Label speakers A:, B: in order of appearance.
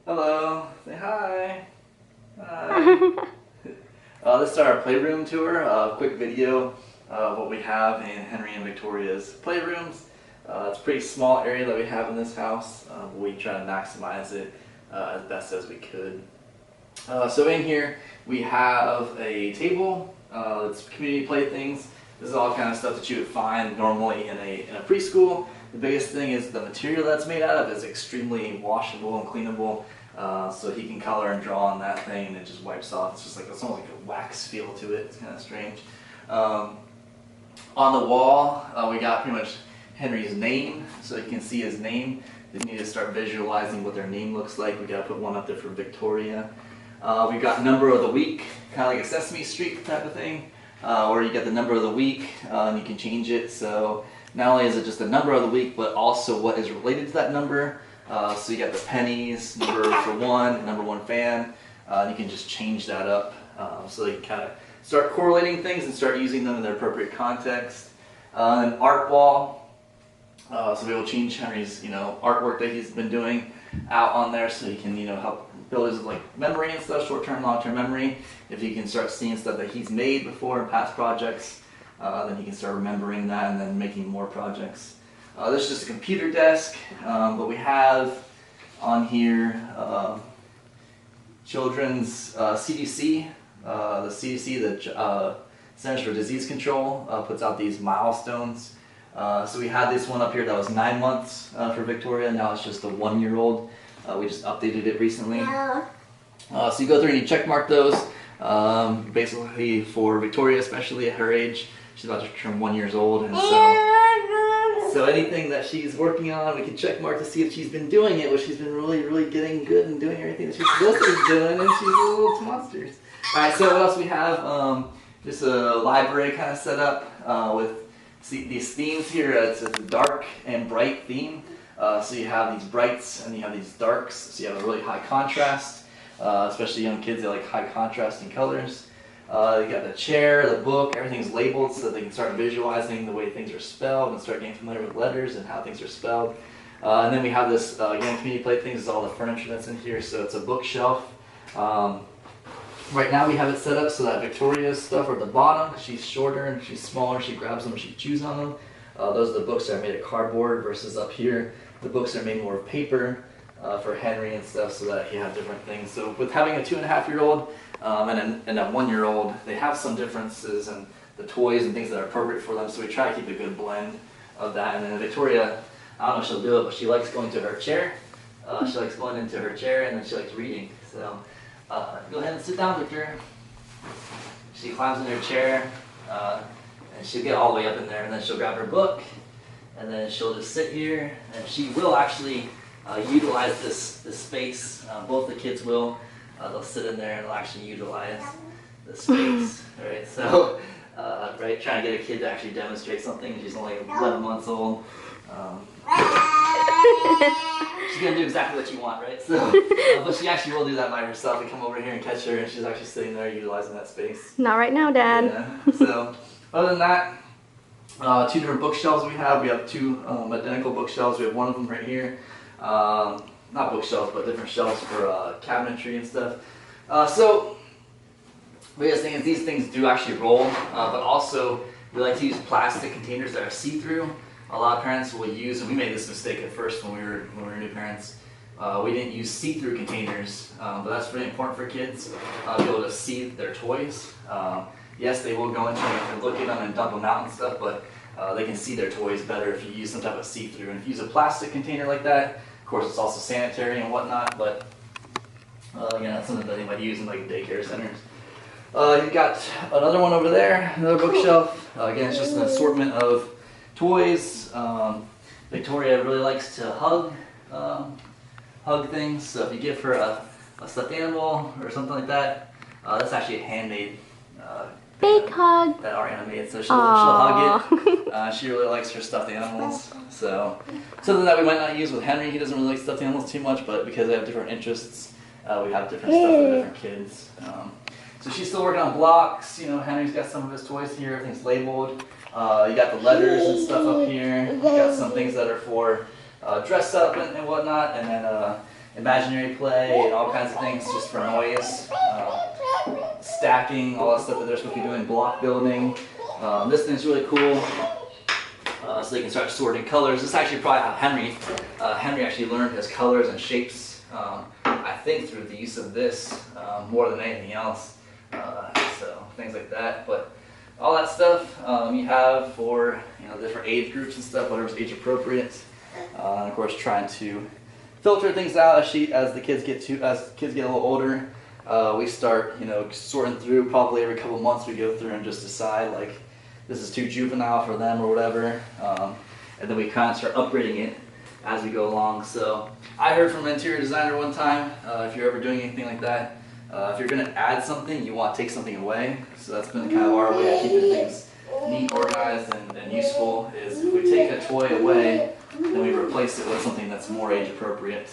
A: Hello. Say hi. Hi. This is our playroom tour. Quick video of what we have in Henry and Victoria's playrooms. It's a pretty small area that we have in this house. But we try to maximize it as best as we could. So in here we have a table. It's community playthings. This is all kind of stuff that you would find normally in a preschool. The biggest thing is the material that's made out of is extremely washable and cleanable. So he can color and draw on that thing and it just wipes off. It's just like, it's almost like a wax feel to it. It's kind of strange. On the wall, we got pretty much Henry's name, so you can see his name. If you need to start visualizing what their name looks like, we got to put one up there for Victoria. We've got number of the week, kind of like a Sesame Street type of thing, where you get the number of the week and you can change it. So not only is it just the number of the week, but also what is related to that number. So you got the pennies, number for one, number one fan, and you can just change that up so you can kind of start correlating things and start using them in their appropriate context. An art wall, so we will change Henry's artwork that he's been doing out on there, so he can help build his memory and stuff, short-term, long-term memory. If he can start seeing stuff that he's made before in past projects, then he can start remembering that and then making more projects. This is just a computer desk, but we have on here children's CDC. The CDC, the Centers for Disease Control, puts out these milestones. So we had this one up here that was 9 months for Victoria. Now it's just a 1-year-old. We just updated it recently. So you go through and you check mark those. Basically for Victoria, especially at her age, she's about to turn 1 year old, and so anything that she's working on, we can check mark to see if she's been doing it, which she's been really getting good and doing everything that she's supposed to be doing, and she's a little monsters. Alright, so what else we have? Just a library kind of set up with these themes here. It's a dark and bright theme. So you have these brights and you have these darks, so you have a really high contrast, especially young kids, they like high contrasting colors. You got the chair, the book, everything's labeled so that they can start visualizing the way things are spelled and start getting familiar with letters and how things are spelled. And then we have this, again, community playthings is all the furniture that's in here, so it's a bookshelf. Right now we have it set up so that Victoria's stuff are at the bottom. She's shorter and she's smaller, she grabs them and she chews on them. Those are the books that are made of cardboard, versus up here, the books are made more of paper for Henry and stuff, so that he has different things. So with having a 2.5-year-old and a 1-year-old, they have some differences in the toys and things that are appropriate for them, so we try to keep a good blend of that. And then Victoria, I don't know if she'll do it, but she likes going to her chair. She likes going into her chair, and then she likes reading. So go ahead and sit down, Victoria. She climbs in her chair, and she'll get all the way up in there, and then she'll grab her book, and then she'll just sit here, and she will actually utilize this space. Both the kids will. They'll sit in there and they'll actually utilize the space. Right? So, right, trying to get a kid to actually demonstrate something. She's only 11 months old. She's gonna do exactly what you want, right? So, but she actually will do that by herself and come over here and catch her, and she's actually sitting there utilizing that space.
B: Not right now, Dad.
A: Yeah. So, other than that, 2 different bookshelves we have. We have 2 identical bookshelves. We have one of them right here. Not bookshelves, but different shelves for cabinetry and stuff. So, the biggest thing is these things do actually roll, but also we like to use plastic containers that are see-through. A lot of parents will use, and we made this mistake at first when we were new parents. We didn't use see-through containers, but that's really important for kids to be able to see their toys. Yes, they will go into them and look at them and dump them out and stuff, but they can see their toys better if you use some type of see-through. And if you use a plastic container like that, of course it's also sanitary and whatnot, but that's something that they might use in daycare centers. You've got another one over there, another bookshelf. Again, it's just an assortment of toys. Victoria really likes to hug things, so if you give her a stuffed animal or something like that, that's actually a handmade
B: big hug
A: that are animated, so she'll hug it. She really likes her stuffed animals. So something that we might not use with Henry. He doesn't really like stuffed animals too much, but because they have different interests, we have different stuff for different kids. So she's still working on blocks. Henry's got some of his toys here. Everything's labeled. You got the letters and stuff up here. You got some things that are for dress up and whatnot, and then imaginary play and all kinds of things just for noise. Stacking, all that stuff that they're supposed to be doing, block building. This thing's really cool. So they can start sorting colors. This is actually probably how Henry actually learned his colors and shapes. I think through the use of this more than anything else. So things like that. But all that stuff you have for different age groups and stuff, whatever's age appropriate. And of course, trying to filter things out as the kids get a little older. We start sorting through. Probably every couple months we go through and just decide like this is too juvenile for them or whatever, and then we kind of start upgrading it as we go along. So I heard from an interior designer one time, if you're ever doing anything like that, if you're going to add something, you want to take something away. So that's been kind of our way of keeping things neat, organized, and useful, is if we take a toy away, then we replace it with something that's more age appropriate.